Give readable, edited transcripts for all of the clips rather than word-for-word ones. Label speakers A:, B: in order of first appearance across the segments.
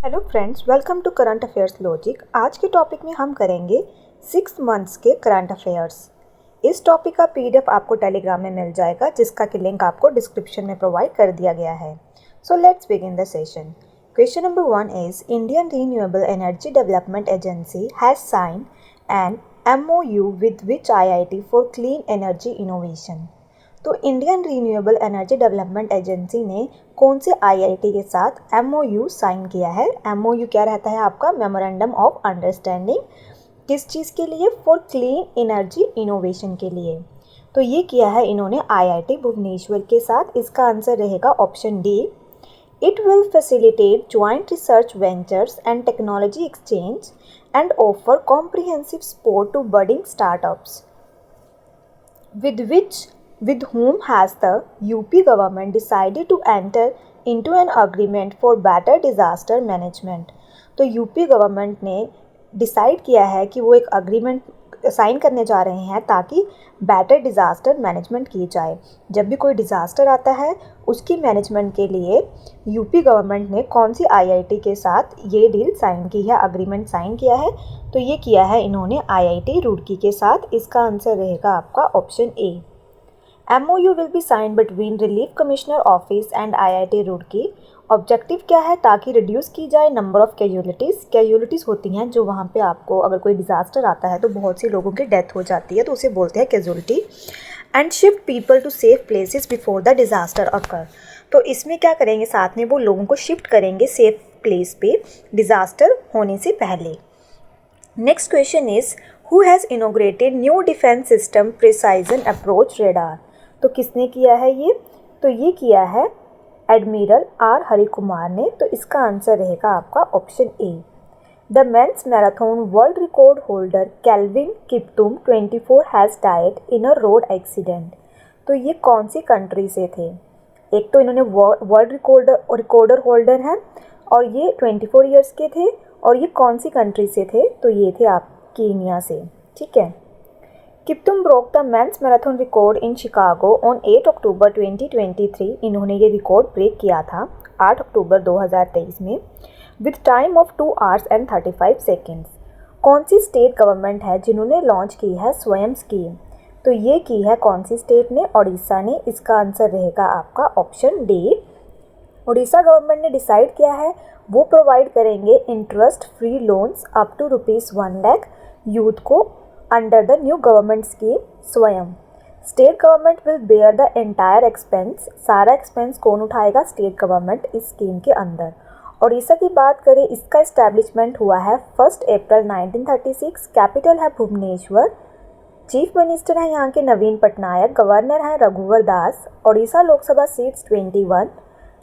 A: Hello friends, welcome to current affairs logic. आज के topic में हम करेंगे 6 मंथ्स के करंट अफेयर्स। इस टॉपिक का पीडीएफ आपको टेलीग्राम में मिल जाएगा, जिसका कि लिंक आपको डिस्क्रिप्शन में प्रोवाइड कर दिया गया है। So let's begin the session. Question number 1 is Indian renewable energy development agency has sign an MOU with which IIT for clean energy innovation. तो Indian renewable energy development agency ने कौन से IIT के साथ MOU साइन किया है। MOU क्या रहता है आपका? Memorandum of understanding. किस चीज़ के लिए? फॉर क्लीन एनर्जी इनोवेशन के लिए। तो ये किया है इन्होंने IIT भुवनेश्वर के साथ। इसका आंसर रहेगा option D. It will facilitate joint research ventures and technology exchange and offer comprehensive support to budding startups with whom has the UP government decided to enter into an agreement for better disaster management। तो UP government ने decide किया है कि वो एक agreement sign करने जा रहे हैं ताकि बेटर डिज़ास्टर मैनेजमेंट की जाए। जब भी कोई डिज़ास्टर आता है उसकी मैनेजमेंट के लिए यूपी गवर्नमेंट ने कौन सी IIT के साथ ये डील साइन की है, अग्रीमेंट साइन किया है? तो ये किया है इन्होंने IIT रुड़की के साथ। इसका आंसर रहेगा आपका option A. MOU will be signed between Relief Commissioner Office and IIT Roorkee. Objective क्या है? ताकि रिड्यूस की जाए नंबर ऑफ कैजुअलिटीज़ होती हैं जो वहाँ पे आपको अगर कोई डिज़ास्टर आता है तो बहुत सी लोगों की डेथ हो जाती है, तो उसे बोलते हैं casualty. And shift people to safe places before the disaster occur. तो इसमें क्या करेंगे? साथ में वो लोगों को शिफ्ट करेंगे सेफ प्लेस पे डिज़ास्टर होने से पहले। Next question is who has inaugurated new defence system precision approach radar. तो किसने किया है ये? तो ये किया है एडमिरल R हरि कुमार ने। तो इसका आंसर रहेगा आपका option A. The men's marathon world record holder Kelvin Kiptum 24 has died in a road accident. तो ये कौन सी कंट्री से थे? एक तो इन्होंने वर्ल्ड रिकॉर्डर होल्डर हैं और ये 24 ईयर्स के थे। और ये कौन सी कंट्री से थे? तो ये थे आप कीनिया से। ठीक है। Kiptum broke the men's marathon record in Chicago on 8 October 2023। इन्होंने ये रिकॉर्ड ब्रेक किया था 8 अक्टूबर 2023 में with time of 2 hours and 35 seconds। कौन सी स्टेट गवर्नमेंट है जिन्होंने लॉन्च की है स्वयं स्कीम? तो ये की है कौन सी स्टेट ने? उड़ीसा ने। इसका आंसर रहेगा आपका ऑप्शन डी। उड़ीसा गवर्नमेंट ने डिसाइड किया है वो प्रोवाइड करेंगे interest free loans up to ₹1 lakh youth को under the new government scheme Swayam. State government will bear the entire expense. सारा एक्सपेंस कौन उठाएगा? स्टेट गवर्नमेंट इस स्कीम के अंदर। उड़ीसा की बात करें, इसका इस्टेब्लिशमेंट हुआ है 1 अप्रैल 1936। कैपिटल है भुवनेश्वर। चीफ मिनिस्टर हैं यहाँ के नवीन पटनायक। गवर्नर हैं Raghubar Das. Orissa Lok Sabha seats 21,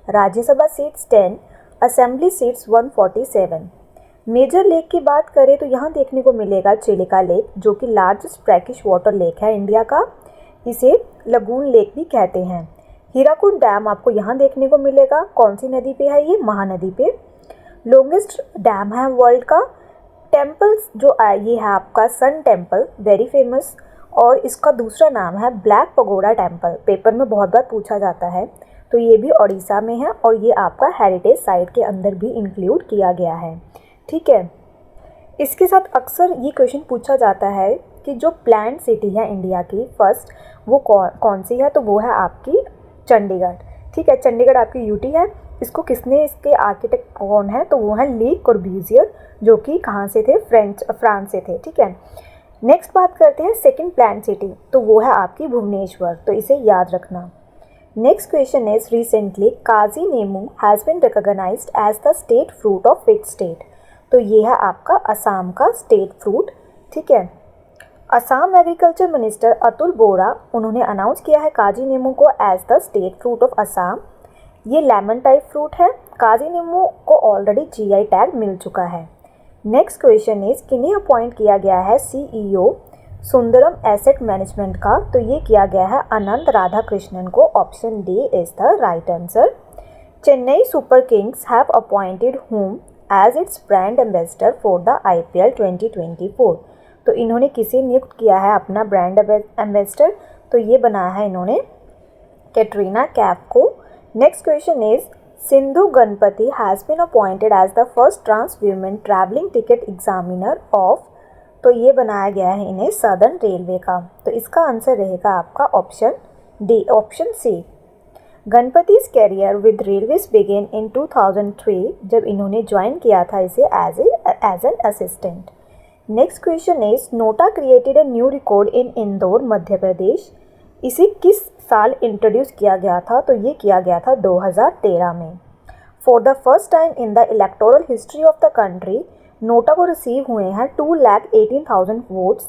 A: Rajya Sabha seats 10, assembly seats 147। Major lake की बात करें तो यहाँ देखने को मिलेगा चिलिका लेक, जो कि लार्जेस्ट ब्रैकिश वाटर लेक है इंडिया का। इसे लगून लेक भी कहते हैं। हीराकुंड डैम आपको यहाँ देखने को मिलेगा। कौन सी नदी पे है ये? महानदी पे। लॉन्गेस्ट डैम है वर्ल्ड का। टेम्पल्स जो ये है आपका सन टेम्पल, वेरी फेमस। और इसका दूसरा नाम है ब्लैक पगोडा टेम्पल। पेपर में बहुत बार पूछा जाता है। तो ये भी उड़ीसा में है और ये आपका हेरिटेज साइट के अंदर भी इंक्लूड किया गया है। ठीक है। इसके साथ अक्सर ये क्वेश्चन पूछा जाता है कि जो प्लान्ड सिटी है इंडिया की फर्स्ट, वो कौन सी है? तो वो है आपकी चंडीगढ़। ठीक है। चंडीगढ़ आपकी यूटी है। इसको किसने, इसके आर्किटेक्ट कौन है? तो वो है ली कॉर्ब्यूजियर, जो कि कहाँ से थे? फ्रांस से थे। ठीक है। नेक्स्ट बात करते हैं सेकंड प्लान्ड सिटी, तो वो है आपकी भुवनेश्वर। तो इसे याद रखना। Next question is recently Kaji Nemu has been recognised as the state fruit of which state. तो ये है आपका असम का स्टेट फ्रूट। ठीक है। असम एग्रीकल्चर मिनिस्टर अतुल बोरा, उन्होंने अनाउंस किया है काजी नींबू को as the state fruit of Assam. ये लेमन टाइप फ्रूट है। काजी नींबू को ऑलरेडी GI टैग मिल चुका है। नेक्स्ट क्वेश्चन इज किन्हें अपॉइंट किया गया है CEO सुंदरम एसेट मैनेजमेंट का? तो ये किया गया है अनंत राधाकृष्णन को। Option D is the right answer. Chennai super kings have appointed whom as its brand ambassador for the IPL 2024। तो इन्होंने किसे नियुक्त किया है अपना ब्रांड एम्बेसडर? तो ये बनाया है इन्होंने कैटरीना कैफ को। Next question is Sindhu Ganpati has been appointed as the first trans women traveling ticket examiner of, तो ये बनाया गया है इन्हें सदर्न रेलवे का। तो इसका आंसर रहेगा आपका option D, option C. Ganapati's career with railways began in 2003, जब इन्होंने ज्वाइन किया था इसे as an assistant. Next question is NOTA created a new record in Indore Madhya Pradesh. इसे किस साल इंट्रोड्यूस किया गया था? तो ये किया गया था 2013 में। For the first time in the electoral history of the country, NOTA को रिसीव हुए हैं 2,18,000 votes.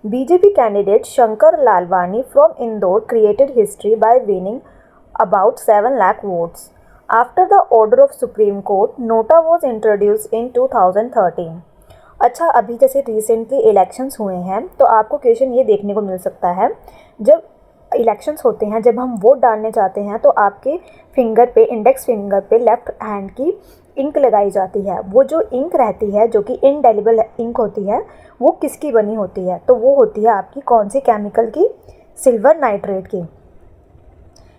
A: BJP candidate Shankar Lalwani from Indore created history by winning about 7 lakh votes. After the order of Supreme Court, Nota was introduced in 2013. अच्छा, अभी जैसे recently elections हुए हैं तो आपको क्वेश्चन ये देखने को मिल सकता है, जब इलेक्शंस होते हैं, जब हम वोट डालने जाते हैं तो आपके फिंगर पे, इंडेक्स फिंगर पे लेफ्ट हैंड की इंक लगाई जाती है। वो जो इंक रहती है, जो कि इनडेलिबल इंक होती है, वो किसकी बनी होती है? तो वो होती है आपकी कौन सी केमिकल की? सिल्वर नाइट्रेट की।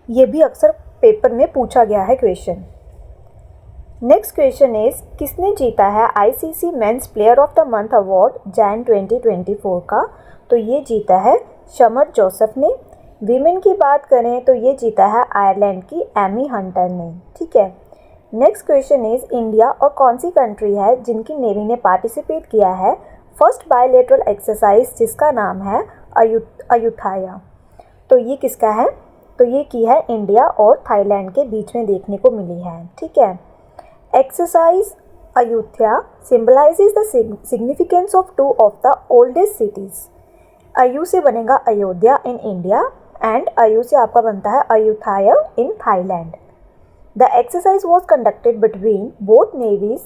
A: ये भी अक्सर पेपर में पूछा गया है क्वेश्चन। नेक्स्ट क्वेश्चन इज किसने जीता है ICC men's player of the month award Jain 2024 का? तो ये जीता है शमर जोसेफ ने। वीमेन की बात करें तो ये जीता है आयरलैंड की एमी हंटर ने। ठीक है। नेक्स्ट क्वेश्चन इज इंडिया और कौन सी कंट्री है जिनकी नेवी ने पार्टिसिपेट किया है फर्स्ट बायलैटरल एक्सरसाइज जिसका नाम है अयुथाया? तो ये किसका है? तो ये की है इंडिया और थाईलैंड के बीच में देखने को मिली है। ठीक है। Exercise Ayutthaya symbolises the significance of two of the oldest cities. अयु से बनेगा अयोध्या इन इंडिया एंड अयु से आपका बनता है Ayutthaya in Thailand. The exercise was conducted between both navies.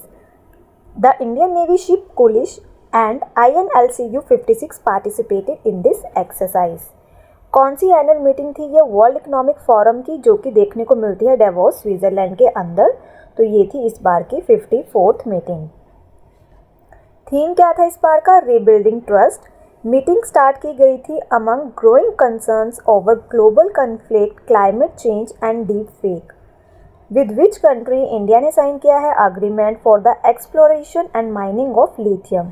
A: The Indian navy ship Kulish and INLCU 56 participated in this exercise. कौन सी एनुअल मीटिंग थी ये वर्ल्ड इकोनॉमिक फोरम की, जो कि देखने को मिलती है डेवोस स्विट्जरलैंड के अंदर? तो ये थी इस बार की 54th मीटिंग। थीम क्या था इस बार का? Rebuilding trust. मीटिंग स्टार्ट की गई थी among growing concerns over global conflict, climate change and deep fake. With which country India ने साइन किया है agreement for the exploration and mining of lithium?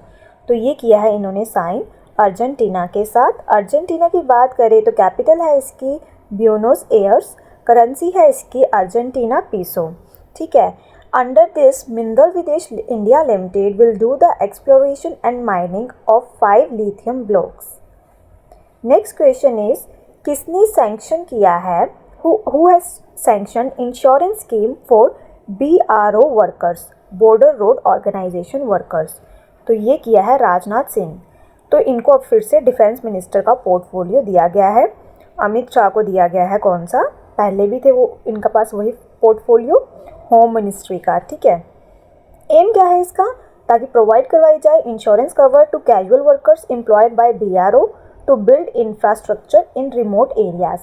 A: तो ये किया है इन्होंने साइन अर्जेंटीना के साथ। अर्जेंटीना की बात करें तो कैपिटल है इसकी ब्यूनोस एयर्स, करेंसी है इसकी अर्जेंटीना पीसो। ठीक है। Under this mineral Videsh India limited will do the exploration and mining of 5 lithium blocks. Next question is किसने सैंक्शन किया है, who has sanction insurance scheme for BRO workers, border road organisation workers? तो ये किया है राजनाथ सिंह। तो इनको अब फिर से डिफेंस मिनिस्टर का पोर्टफोलियो दिया गया है। अमित शाह को दिया गया है कौन सा? पहले भी थे वो, इनका पास वही पोर्टफोलियो होम मिनिस्ट्री का। ठीक है। एम क्या है इसका? ताकि प्रोवाइड करवाई जाए insurance cover to casual workers employed by BRO to build infrastructure in remote areas.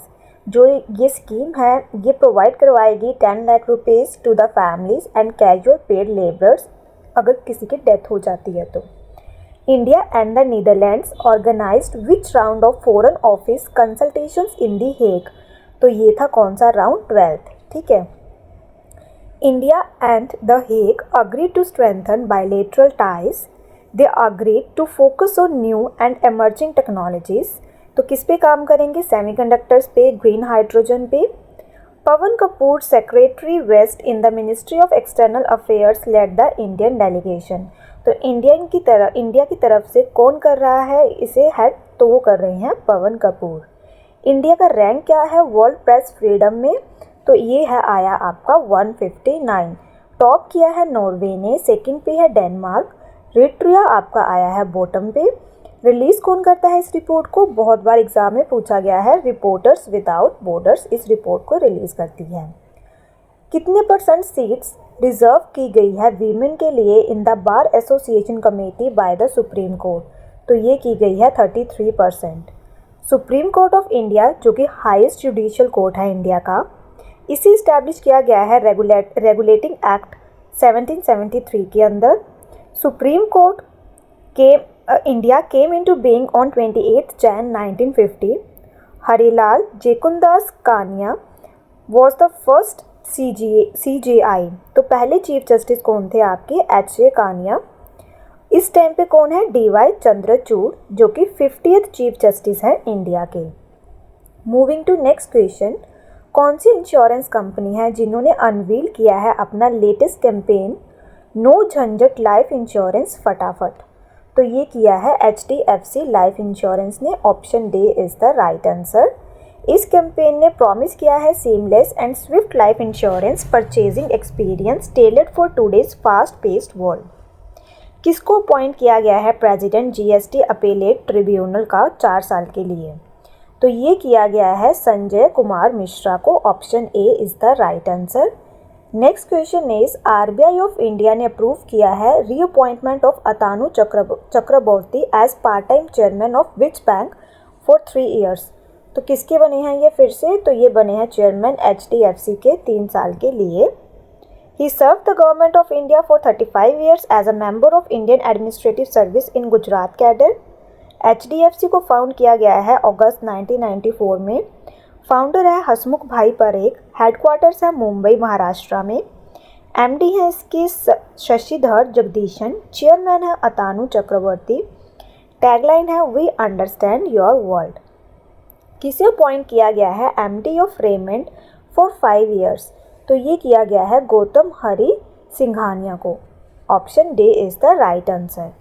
A: जो ये स्कीम है ये प्रोवाइड करवाएगी 10 lakh rupees to the families and casual paid labourers अगर किसी की डेथ हो जाती है तो। India and the Netherlands organized which round of foreign office consultations in The Hague? तो ये था कौन सा राउंड? 12th। ठीक है। India and The Hague agreed to strengthen bilateral ties. They agreed to focus on new and emerging technologies. तो किस पे काम करेंगे? सेमीकंडक्टर्स पे, ग्रीन हाइड्रोजन पे। Pawan Kapoor secretary west in the ministry of external affairs led the Indian delegation. तो India की तरफ से कौन कर रहा है इसे हेड? तो वो कर रहे हैं पवन कपूर। इंडिया का रैंक क्या है वर्ल्ड प्रेस फ्रीडम में? तो ये है आया आपका 159। टॉप किया है नॉर्वे ने, सेकंड पे है डेनमार्क, रिट्रिया आपका आया है बॉटम पे। रिलीज कौन करता है इस रिपोर्ट को? बहुत बार एग्जाम में पूछा गया है, रिपोर्टर्स विदाउट बॉर्डर्स इस रिपोर्ट को रिलीज करती है। कितने % सीट्स रिजर्व की गई है वीमेन के लिए in the bar association committee by the supreme court? तो ये की गई है 33%। सुप्रीम कोर्ट ऑफ इंडिया जो कि हाईएस्ट जुडिशियल कोर्ट है इंडिया का, इसे इस्टेब्लिश किया गया है रेगुलेटिंग एक्ट 1773 के अंदर। सुप्रीम कोर्ट के India came into being on 28 Jan 1950। Harilal Jekundas Kania was the first CJI। तो पहले चीफ जस्टिस कौन थे आपके? HJ कानिया। इस टाइम पे कौन है? DY चंद्रचूड़, जो कि 50th चीफ जस्टिस है इंडिया के। मूविंग टू नेक्स्ट क्वेश्चन, कौन सी इंश्योरेंस कंपनी है जिन्होंने अनवील किया है अपना लेटेस्ट कैंपेन नो झंझट लाइफ इंश्योरेंस फटाफट? तो ये किया है HDFC लाइफ इंश्योरेंस ने। Option D is the right answer. इस कैंपेन ने प्रॉमिस किया है seamless and Swift life insurance purchasing experience tailored for today's fast paced world. किसको अपॉइंट किया गया है प्रेसिडेंट GST अपीलेट ट्रिब्यूनल का 4 साल के लिए? तो ये किया गया है संजय कुमार मिश्रा को। Option A is the right answer. Next question is RBI of India ने अप्रूव किया है reappointment of Atanu Chakraborty as part time chairman of which bank for 3 years? तो किसके बने हैं ये फिर से? तो ये बने हैं चेयरमैन HDFC के 3 साल के लिए। He served the government of India for 35 years as a member of Indian Administrative Service in Gujarat cadre। HDFC को फाउंड किया गया है अगस्त 1994 में। फाउंडर है हसमुख भाई परेख। हेडक्वार्टर्स है मुंबई महाराष्ट्र में। MD है इसके शशिधर जगदीशन। चेयरमैन है अतानु चक्रवर्ती। टैगलाइन है वी अंडरस्टैंड योर वर्ल्ड। किसे अपॉइंट किया गया है MD of Raymond for 5 years? तो ये किया गया है गौतम हरि सिंघानिया को। Option D is the right answer.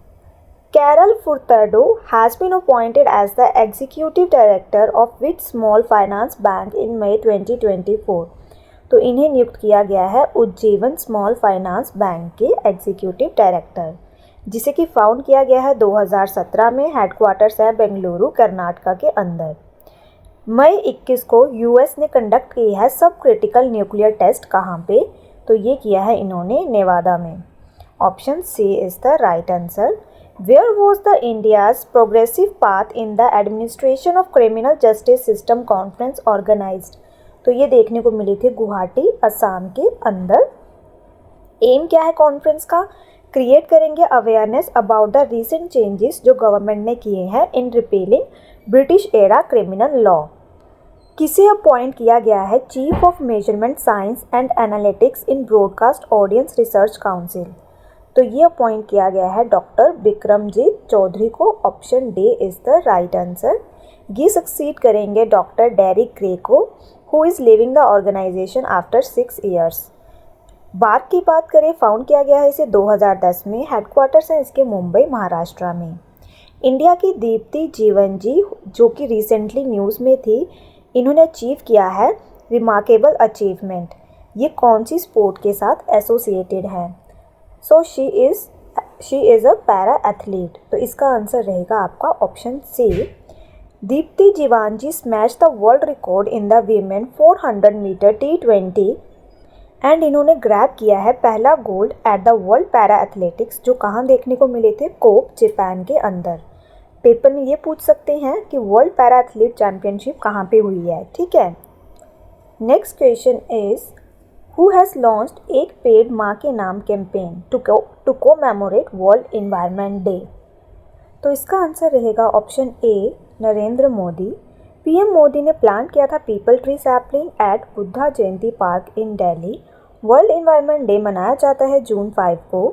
A: Carol Furtado has been appointed as the executive director of which small finance bank in May 2024। तो इन्हें नियुक्त किया गया है उज्जीवन स्मॉल फाइनेंस बैंक के एग्जीक्यूटिव डायरेक्टर, जिसे कि फाउंड किया गया है 2017 में। हेडक्वार्टर्स है बेंगलुरु कर्नाटका के अंदर। मई 21 को US ने कंडक्ट की है सब क्रिटिकल न्यूक्लियर टेस्ट। कहाँ पे? तो ये किया है इन्होंने नेवादा में। Option C is the right answer. Where was the India's progressive path in the administration of criminal justice system conference organised? तो ये देखने को मिली थी गुवाहाटी असम के अंदर। एम क्या है कॉन्फ्रेंस का? क्रिएट करेंगे awareness about the recent changes जो गवर्नमेंट ने किए हैं in repealing British era criminal law. किसे अपॉइंट किया गया है chief of measurement science and analytics in broadcast audience research council? तो ये अपॉइंट किया गया है डॉक्टर बिक्रमजीत चौधरी को। Option D is the right answer. ये सक्सीड करेंगे डॉक्टर डेरिक ग्रे को, who is living the organisation after 6 years. BARC की बात करें, फाउंड किया गया है इसे 2010 में। हेडक्वार्टर्स है इसके मुंबई महाराष्ट्र में। इंडिया की दीप्ति जीवनजी, जो कि रिसेंटली न्यूज़ में थी, इन्होंने अचीव किया है रिमार्केबल अचीवमेंट। ये कौन सी स्पोर्ट के साथ एसोसिएटेड है? So she is a para athlete. तो इसका आंसर रहेगा आपका option C. Deepthi Jeevanji smash the world record in the women 400 metre T20 and इन्होंने ग्रैब किया है पहला gold at the world para athletics, जो कहाँ देखने को मिले थे? कोप जापान के अंदर। पेपर में ये पूछ सकते हैं कि वर्ल्ड पैरा एथलीट चैम्पियनशिप कहाँ पे हुई है, ठीक है। Next question is who has launched एक पेड़ माँ के नाम campaign to commemorate world environment day? तो इसका आंसर रहेगा option A Narendra Modi. PM Modi ने प्लान किया था peepal tree sapling at Buddha Jayanti park in Delhi. World environment day मनाया जाता है जून 5 को।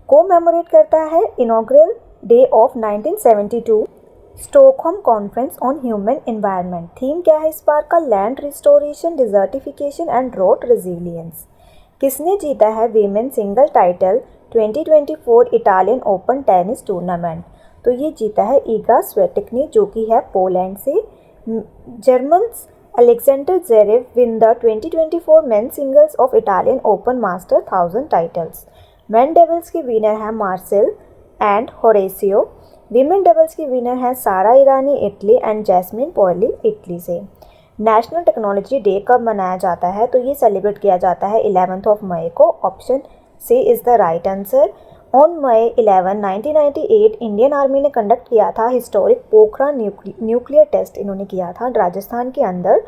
A: कोमेमोरेट करता है inaugural day of 1972 Stockholm conference on human environment. Theme क्या है इस बार का? Land restoration, desertification and drought resilience. किसने जीता है women single title 2024 Italian open tennis tournament? तो ये जीता है ईगा स्वेटिक ने, जो कि है पोलैंड से। Germans Alexander Zverev win the 2024 men singles of Italian open master 1000 titles. Men doubles के विनर हैं Marcel and Horacio. Women doubles की विनर हैं Sara Errani Italy and Jasmine Paoli Italy से। नेशनल टेक्नोलॉजी डे कब मनाया जाता है? तो ये सेलिब्रेट किया जाता है 11 मई को। Option C is the right answer. On May 11, 1998 Indian army ने कंडक्ट किया था हिस्टोरिक पोखरण न्यूक्लियर टेस्ट, इन्होंने किया था राजस्थान के अंदर।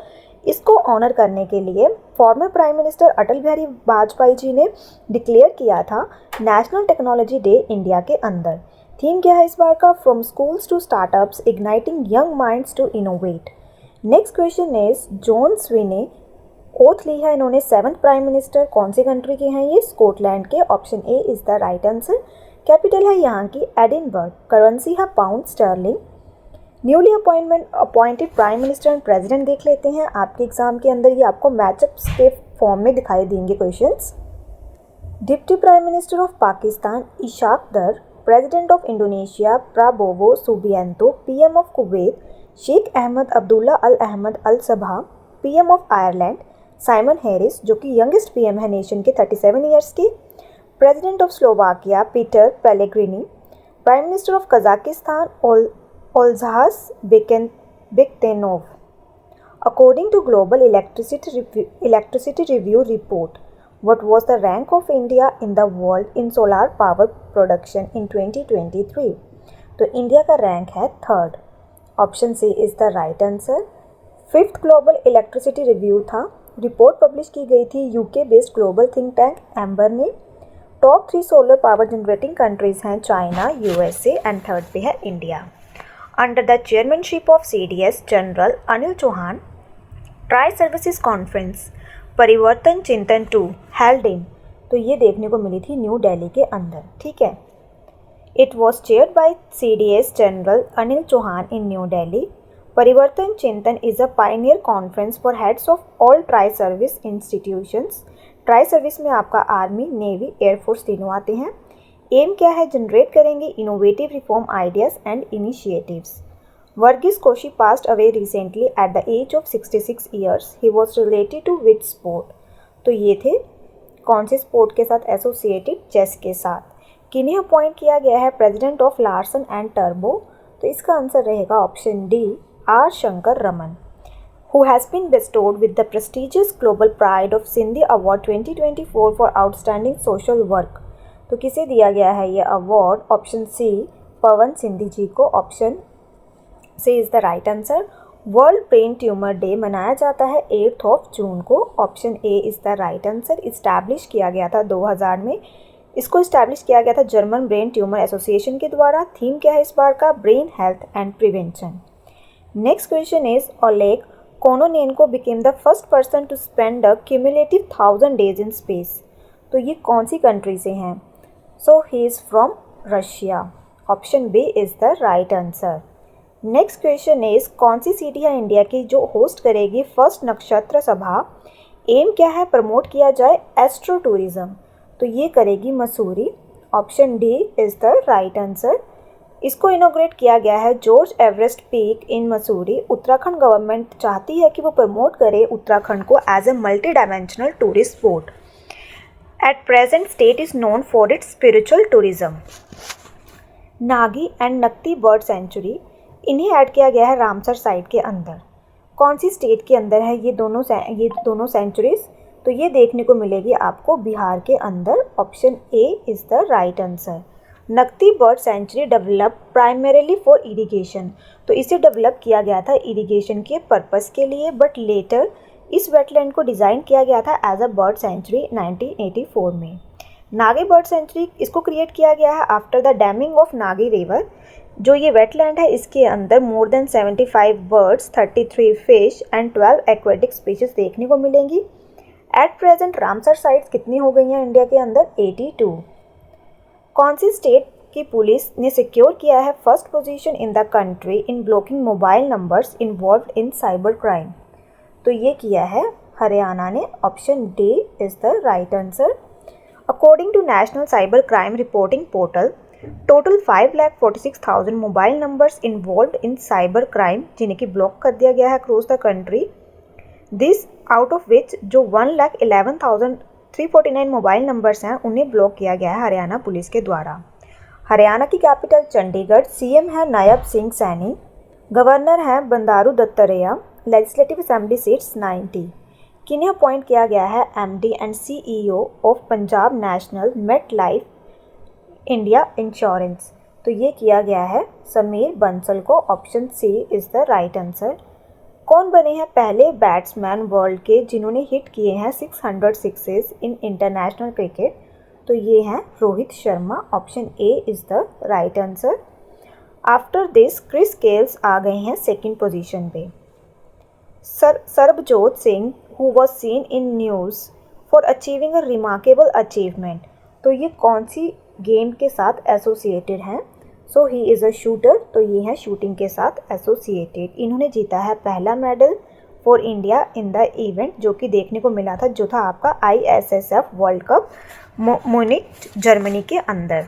A: इसको ऑनर करने के लिए former prime minister Atal Bihari Vajpayee ji ने डिक्लेयर किया था नेशनल टेक्नोलॉजी डे इंडिया के अंदर। थीम क्या है इस बार का? From schools to startups igniting young minds to innovate. Next question is John Swinney oath ली है इन्होंने 7th प्राइम मिनिस्टर। कौन सी कंट्री के हैं ये? स्कॉटलैंड के। Option A is the right answer. Capital है यहाँ की एडिनबर्ग। करेंसी है pound sterling. Newly appointed prime minister and president देख लेते हैं। आपके एग्जाम के अंदर ये आपको मैचअप्स के फॉर्म में दिखाई देंगे questions. Deputy prime minister of Pakistan Ishaq Dar, president of Indonesia Prabowo Subianto, PM of Kuwait Sheikh Ahmad Abdullah Al Ahmad Al Sabah, PM of Ireland Simon Harris जो कि यंगेस्ट पीएम है नेशन के 37 ईयर्स के, president of Slovakia Peter Pellegrini, prime minister of Kazakhstan Olzhas Bektenov. According to Global Electricity Review report, what was the rank of India in the world in solar power production in 2023? तो India का rank है 3rd। Option C is the right answer. 5th global electricity review था। Report publish की गई थी UK based global think tank Ember ने। Top 3 solar power generating countries हैं China, USA and 3rd पे है India. Under the chairmanship of CDS general Anil Chauhan, tri services conference Parivartan Chintan 2 held in, तो ये देखने को मिली थी न्यू दिल्ली के अंदर। ठीक है, it was chaired by CDS general Anil Chauhan in new Delhi. Parivartan Chintan is a pioneer conference for heads of all tri service institutions. Tri service में आपका आर्मी, नेवी, एयरफोर्स तीनों आते हैं। एम क्या है? जनरेट करेंगे innovative reform ideas and initiatives. Varghese Koshy passed away recently at the age of 66 years. He was related to which sport? तो ये थे कौन से स्पोर्ट के साथ एसोसिएटेड? चेस के साथ। किन्हें अपॉइंट किया गया है प्रेसिडेंट ऑफ लार्सन एंड टर्बो? तो इसका आंसर रहेगा option D, R Shankar Raman, who has been bestowed with the prestigious Global Pride of Sindhi Award 2024 for outstanding social work। तो किसे दिया गया है ये award? Option C, Pawan Sindhi ji को। Option C is the right answer. World brain tumour day मनाया जाता है 8 जून को। Option A is the right answer. Establish किया गया था 2000 में। इसको इस्टेब्लिश किया गया था जर्मन ब्रेन ट्यूमर एसोसिएशन के द्वारा। थीम क्या है इस बार का? Brain health and prevention. Next question is Oleg Kononenko became the first person to spend a cumulative 1000 days in space. तो ये कौन सी कंट्री से हैं? So he is from Russia. Option B is the right answer. Next question is कौन सी city है India की जो होस्ट करेगी फर्स्ट नक्षत्र सभा? एम क्या है? प्रमोट किया जाए एस्ट्रो टूरिज्म। तो ये करेगी Mussoorie. Option D is the right answer. इसको इनोग्रेट किया गया है George Everest peak in Mussoorie. Uttarakhand government चाहती है कि वो प्रमोट करे उत्तराखंड को as a multi dimensional tourist spot. At present state is known for its spiritual tourism. Nagi and Nakti bird sanctuary, इन्हें ऐड किया गया है रामसर साइट के अंदर। कौन सी स्टेट के अंदर है ये दोनों सेंचुरीज? तो ये देखने को मिलेगी आपको बिहार के अंदर। Option A is the right answer. Nakti bird sanctuary develop primarily for irrigation, तो इसे डेवलप किया गया था इरिगेशन के पर्पस के लिए, बट लेटर इस वेटलैंड को डिज़ाइन किया गया था एज अ बर्ड सेंचुरी 1984 में। नागी बर्ड सेंचुरी इसको क्रिएट किया गया है after the damming of Nagi river. जो ये वेटलैंड है इसके अंदर more than 75 birds, 33 fish and 12 aquatic species देखने को मिलेंगी। एट प्रेजेंट रामसर साइट्स कितनी हो गई हैं इंडिया के अंदर? 82। कौन सी स्टेट की पुलिस ने सिक्योर किया है first position in the country in blocking mobile numbers involved in cyber crime? तो ये किया है हरियाणा ने। Option D is the right answer. According to national cyber crime reporting portal, total 5,46,000 mobile numbers involved in cyber crime जिन्हें कि block कर दिया गया है across the country. This out of which जो 1,11,349 मोबाइल नंबर्स हैं उन्हें ब्लॉक किया गया है हरियाणा पुलिस के द्वारा। हरियाणा की कैपिटल चंडीगढ़। सीएम है नायब सिंह सैनी। गवर्नर हैं Bandaru Dattatreya. Legislative assembly seats 90। किन्हें अपॉइंट किया गया है MD and CEO of Punjab national MetLife India insurance? तो ये किया गया है समीर बंसल को। Option C is the right answer. कौन बने हैं पहले बैट्समैन वर्ल्ड के जिन्होंने हिट किए हैं 600 सिक्सेस इन इंटरनेशनल क्रिकेट? तो ये हैं Rohit Sharma. Option A is the right answer. After this Chris Gayle's आ गए हैं सेकंड पोजीशन पे। Sarabjot Singh who was seen in news for achieving a remarkable achievement. तो ये कौन सी गेम के साथ एसोसिएटेड हैं? So he is a shooter, तो ये है शूटिंग के साथ एसोसिएटेड। इन्होंने जीता है पहला medal for India in the event, जो कि देखने को मिला था, जो था आपका ISSF world cup Munich Germany के अंदर।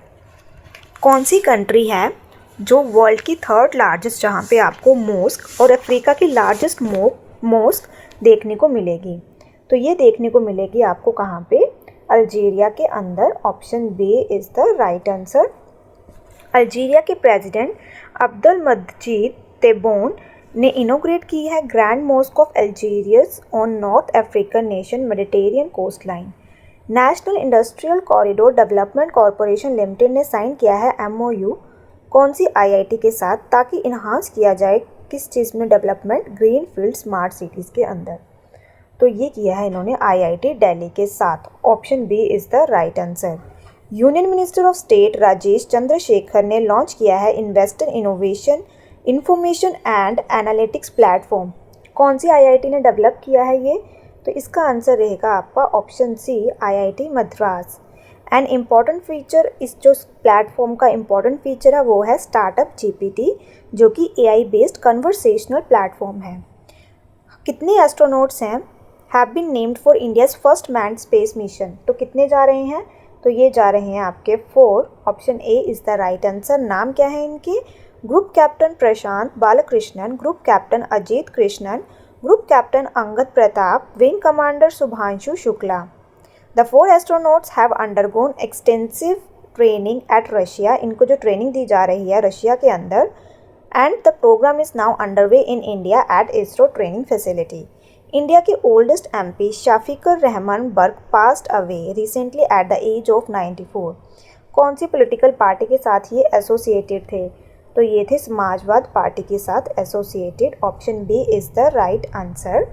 A: कौन सी कंट्री है जो वर्ल्ड की थर्ड लार्जेस्ट, जहाँ पे आपको मोस्क, और अफ्रीका की लार्जेस्ट मोस्क देखने को मिलेगी? तो ये देखने को मिलेगी आपको कहाँ पे? अल्जीरिया के अंदर। Option B is the right answer. Algeria के प्रेसिडेंट अब्दुल मजीद तेब्बोन ने इनोग्रेट की है grand mosque of Algiers on North African nation Mediterranean coast line. National industrial corridor development corporation limited ने साइन किया है MOU कौन सी IIT के साथ, ताकि इन्हांस किया जाए किस चीज़ में development? Green field smart cities के अंदर। तो ये किया है इन्होंने IIT दिल्ली के साथ। Option B is the right answer. Union minister of state Rajesh Chandrashekhar ने लॉन्च किया है investor innovation information and analytics platform. कौन सी IIT ने डेवलप किया है ये? तो इसका आंसर रहेगा आपका option C, IIT Madras. And important feature, इस जो प्लेटफॉर्म का इम्पॉर्टेंट फीचर है वो है स्टार्टअप GPT, जो कि AI बेस्ड कन्वर्सेशनल प्लेटफॉर्म है। कितने एस्ट्रोनॉट्स हैं have been named for India's first manned space mission? तो कितने जा रहे हैं? तो ये जा रहे हैं आपके 4। Option A is the right answer. नाम क्या है इनके? Group captain Prashant Balakrishnan, group captain Ajit Krishnan, group captain Angad Pratap, wing commander Shubhanshu Shukla. The 4 astronauts have undergone extensive training at Russia. इनको जो ट्रेनिंग दी जा रही है रशिया के अंदर, and the program is now underway in India at ISRO training facility. India के oldest MP Shafiqur Rahman Barq passed away recently at the age of 94। कौन सी political party के साथ ये एसोसिएटेड थे? तो ये थे समाजवाद पार्टी के साथ associated. Option B is the right answer.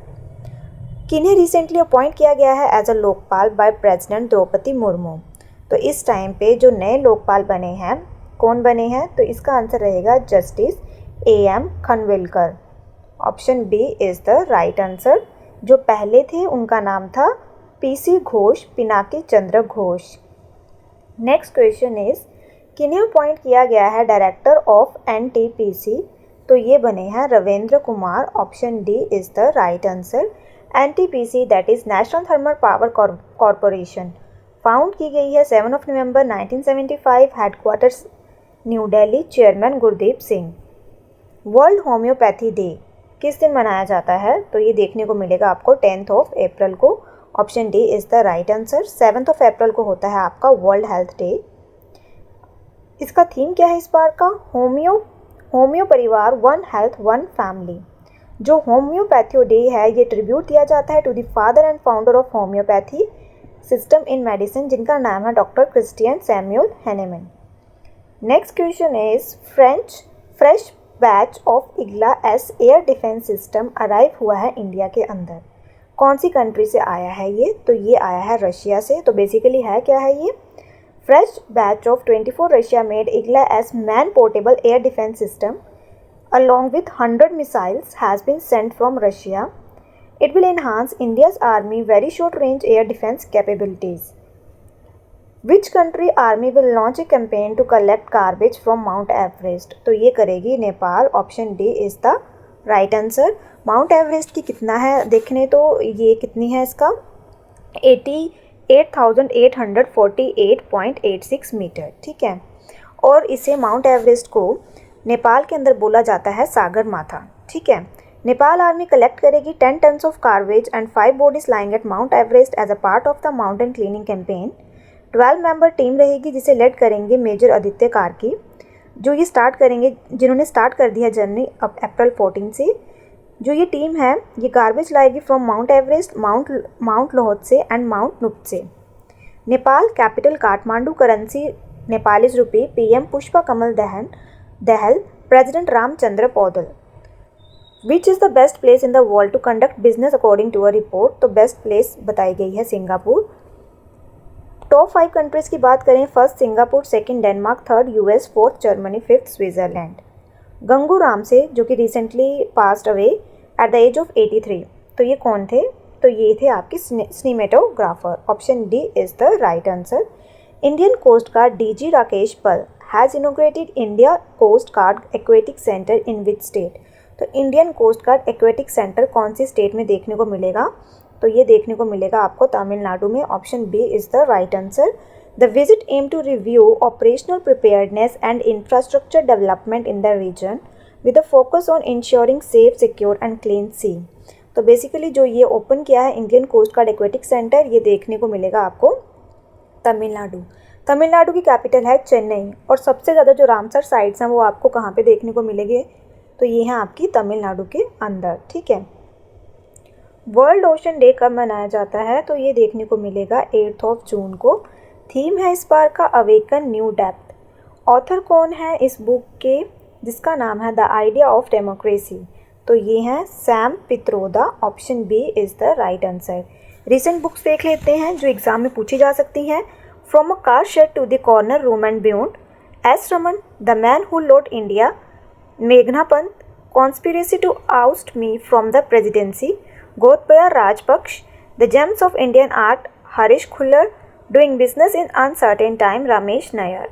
A: किन्हें रिसेंटली अपॉइंट किया गया है as a Lokpal by president Droupadi Murmu? तो इस टाइम पे जो नए लोकपाल बने हैं, कौन बने हैं? तो इसका आंसर रहेगा justice AM Khanwilkar. Option B is the right answer. जो पहले थे उनका नाम था PC Ghosh, Pinaki Chandra Ghosh. Next question is किन्हें अपॉइंट किया गया है डायरेक्टर ऑफ NTPC? तो ये बने हैं Ravindra Kumar. Option D is the right answer. NTPC that is national thermal power corporation found की गई है 7 नवंबर 1975, headquarters new Delhi, chairman Gurdeep Singh. World homeopathy day किस दिन मनाया जाता है? तो ये देखने को मिलेगा आपको 10 अप्रैल को। Option D is the right answer. 7 अप्रैल को होता है आपका वर्ल्ड हेल्थ डे। इसका थीम क्या है इस बार का? होम्यो परिवार, वन हेल्थ वन फैमिली। जो होम्योपैथी डे है ये ट्रिब्यूट दिया जाता है to the father and founder of homoeopathy system in medicine, जिनका नाम है doctor Christian Samuel Hahnemann. Next question is fresh batch of IGLA-S air defence system arrive हुआ है इंडिया के अंदर। कौन सी कंट्री से आया है ये? तो ये आया है रशिया से। तो बेसिकली है क्या है ये? Fresh batch of 24 Russia-made IGLA-S man-portable air defense system, along with 100 missiles, has been sent from Russia. It will enhance India's army very short-range air defense capabilities. Which country army will launch a campaign to collect garbage from Mount Everest? तो ये करेगी Nepal. Option D is the right answer. Mount Everest की कितना है देखने, तो ये कितनी है इसका 88,848.86 मीटर, ठीक है। और इसे माउंट एवरेस्ट को नेपाल के अंदर बोला जाता है सागर माथा, ठीक है। नेपाल आर्मी कलेक्ट करेगी 10 tons of garbage and 5 bodies lying at Mount Everest as a part of the mountain cleaning campaign. 12 member team रहेगी जिसे लेड करेंगे मेजर आदित्य कार्की, जो ये स्टार्ट करेंगे, जिन्होंने स्टार्ट कर दिया जर्नी अब अप्रैल 14 से। जो ये टीम है ये गार्बेज लाएगी from Mount Everest, Mount Lhotse and Mount Nuptse. Nepal capital Kathmandu, currency Nepalese रुपये, PM Pushpa Kamal Dahal, president Ramchandra Paudel. Which is the best place in the world to conduct business according to a report? तो बेस्ट प्लेस बताई गई है सिंगापुर। टॉप 5 कंट्रीज़ की बात करें, first Singapore, second Denmark, third US, fourth Germany, fifth Switzerland. Gangu Ram से जो कि recently passed away at the age of 83, तो ये कौन थे? तो ये थे आपके cinematographer. Option D is the right answer. Indian Coast Guard DG Rakesh Pal has inaugurated India Coast Guard aquatic centre in which state. तो Indian Coast Guard aquatic centre कौन सी स्टेट में देखने को मिलेगा? तो ये देखने को मिलेगा आपको तमिलनाडु में। Option B is the right answer. The visit aim to review operational preparedness and infrastructure development in the region with a focus on ensuring safe, secure and clean sea. तो बेसिकली जो ये ओपन किया है Indian Coast Guard aquatic centre, ये देखने को मिलेगा आपको तमिलनाडु। तमिलनाडु की कैपिटल है चेन्नई। और सबसे ज़्यादा जो रामसर साइट्स हैं वो आपको कहाँ पे देखने को मिलेंगे? तो ये हैं आपकी तमिलनाडु के अंदर। ठीक है। वर्ल्ड ओशन डे कब मनाया जाता है? तो ये देखने को मिलेगा 8 जून को। थीम है इस बार का अवेकन न्यू डेप्थ। ऑथर कौन है इस बुक के, जिसका नाम है द आइडिया ऑफ डेमोक्रेसी? तो ये हैं Sam Pitroda. Option B is the right answer. Recent books देख लेते हैं जो एग्जाम में पूछी जा सकती हैं। From a car shed to the corner room and beyond, S Raman, the man who loved India, मेघना Pant, conspiracy to oust me from the presidency, Gotabaya Rajapaksa, the gems of Indian art, Harish Khullar, doing business in uncertain time, Ramesh Nayar.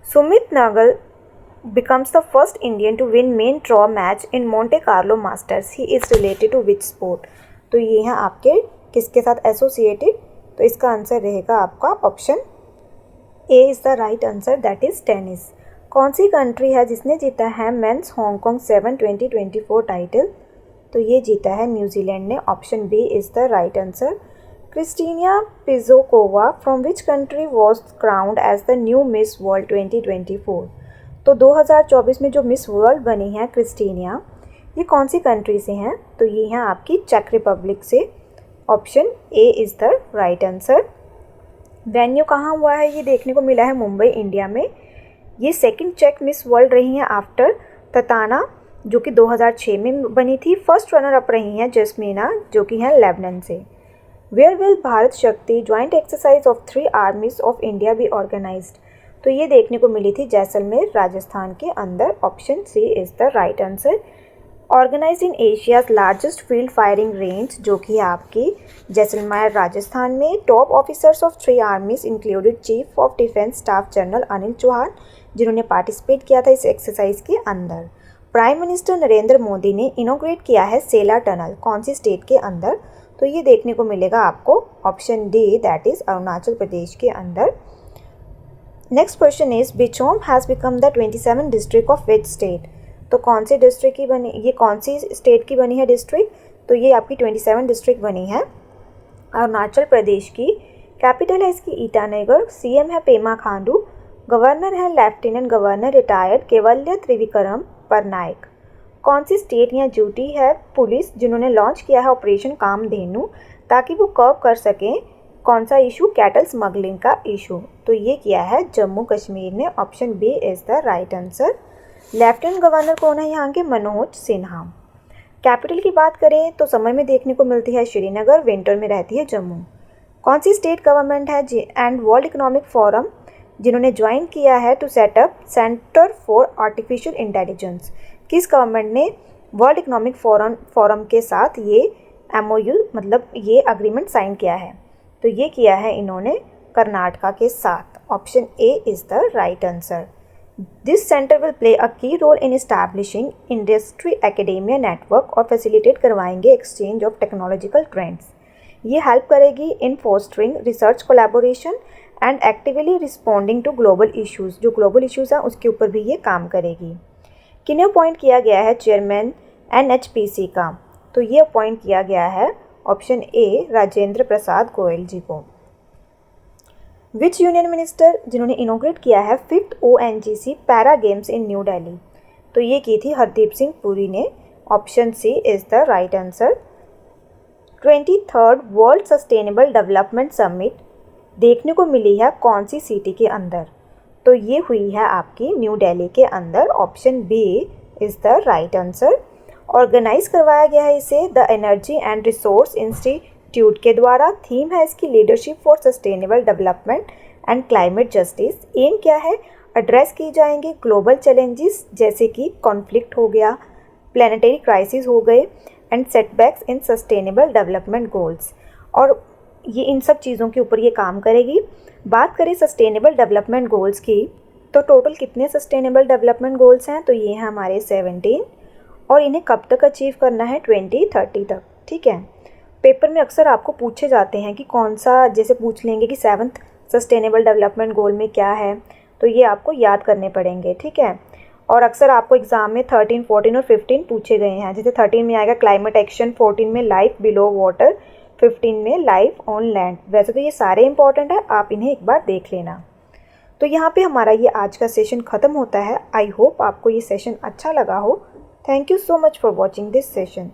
A: Sumit Nagal becomes the first Indian to win main draw match in Monte Carlo Masters. He is related to which sport? तो ये हैं आपके किसके साथ associated? तो इसका answer रहेगा आपका option A is the right answer, that is tennis. कौन सी कंट्री है जिसने जीता है मेंस हांगकांग 7 2024 टाइटल? तो ये जीता है न्यूजीलैंड ने। Option B is the right answer. Krystyna Pyszkova from which country was crowned as the new Miss World 2024? तो 2024 में जो मिस वर्ल्ड बनी है क्रिस्टीनिया, ये कौन सी कंट्री से हैं? तो ये हैं आपकी चेक रिपब्लिक से। Option A is the right answer. Venue कहाँ हुआ है? ये देखने को मिला है मुंबई, इंडिया में। ये सेकंड चेक मिस वर्ल्ड रही हैं आफ्टर तताना, जो कि 2006 में बनी थी। फर्स्ट रनर अप रही हैं जस्मीना, जो कि हैं लेबनान से। Where will Bharat Shakti joint exercise of 3 armies of India be organised? तो ये देखने को मिली थी जैसलमेर, राजस्थान के अंदर। Option C is the right answer. Organise in Asia's largest field firing range, जो कि आपकी जैसलमेर, राजस्थान में। Top officers of 3 armies included chief of defence staff general Anil Chauhan, जिन्होंने पार्टिसिपेट किया था इस एक्सरसाइज के अंदर। प्राइम मिनिस्टर नरेंद्र मोदी ने इनोग्रेट किया है सेला टनल, कौन सी स्टेट के अंदर? तो ये देखने को मिलेगा आपको option D, that is Arunachal Pradesh के अंदर। Next question is Bichom has become the 27 district of which state? तो कौन सी डिस्ट्रिक्ट की बनी, ये कौन सी स्टेट की बनी है डिस्ट्रिक्ट? तो ये आपकी 27 डिस्ट्रिक्ट बनी है अरुणाचल प्रदेश की। कैपिटल है इसकी ईटानगर। सीएम है पेमा खांडू। गवर्नर है lieutenant governor retired Kaivalya Trivikram Parnaik. कौन सी स्टेट या ड्यूटी है पुलिस जिन्होंने लॉन्च किया है ऑपरेशन कामधेनु, ताकि वो कर्व कर सकें कौन सा इशू? कैटल स्मगलिंग का इशू। तो ये किया है जम्मू कश्मीर ने। Option B is the right answer. Lieutenant governor कौन है यहाँ के? मनोज सिन्हा। कैपिटल की बात करें तो समर में देखने को मिलती है श्रीनगर, विंटर में रहती है जम्मू। कौन सी स्टेट गवर्नमेंट है एंड वर्ल्ड इकोनॉमिक फोरम जिन्होंने ज्वाइन किया है to set up centre for artificial intelligence? किस गवर्नमेंट ने वर्ल्ड इकोनॉमिक फोरम के साथ ये MOU मतलब ये अग्रीमेंट साइन किया है? तो ये किया है इन्होंने कर्नाटका के साथ। Option A is the right answer. This centre will play a key role in establishing industry academia network और फैसिलिटेट करवाएंगे एक्सचेंज ऑफ टेक्नोलॉजिकल ट्रेंड्स। ये हेल्प करेगी in fostering research collaboration and actively responding to global issues. जो global issues हैं उसके ऊपर भी ये काम करेगी। किन्हें अपॉइंट किया गया है चेयरमैन NHPC का? तो ये अपॉइंट किया गया है ऑप्शन ए राजेंद्र प्रसाद गोयल जी को। विच यूनियन मिनिस्टर जिन्होंने इनोग्रेट किया है 5th ONGC para games in new Delhi? तो ये की थी हरदीप सिंह पुरी ने। Option C is the right answer. 23rd world sustainable development summit देखने को मिली है कौन सी सिटी के अंदर? तो ये हुई है आपकी न्यू दिल्ली के अंदर। Option B is the right answer. Organise करवाया गया है इसे the energy and resource institute के द्वारा। थीम है इसकी leadership for sustainable development and climate justice. Aim क्या है? एड्रेस की जाएंगे ग्लोबल चैलेंजेस जैसे कि कॉन्फ्लिक्ट हो गया, प्लानिटरी क्राइसिस हो गए, and setbacks in sustainable development goals. और ये इन सब चीज़ों के ऊपर ये काम करेगी। बात करें सस्टेनेबल डेवलपमेंट गोल्स की, तो टोटल कितने सस्टेनेबल डेवलपमेंट गोल्स हैं, तो ये हैं हमारे 17, और इन्हें कब तक अचीव करना है, 2030 तक। ठीक है, पेपर में अक्सर आपको पूछे जाते हैं कि कौन सा, जैसे पूछ लेंगे कि 7th सस्टेनेबल डेवलपमेंट गोल में क्या है, तो ये आपको याद करने पड़ेंगे। ठीक है, और अक्सर आपको एग्जाम में 13, 14 और 15 पूछे गए हैं। जैसे 13 में आएगा क्लाइमेट एक्शन, 14 में लाइफ बिलो वाटर, 15 में लाइफ ऑन लैंड। वैसे तो ये सारे इंपॉर्टेंट है, आप इन्हें एक बार देख लेना। तो यहाँ पे हमारा ये आज का सेशन ख़त्म होता है। आई होप आपको ये सेशन अच्छा लगा हो। Thank you so much for watching this session.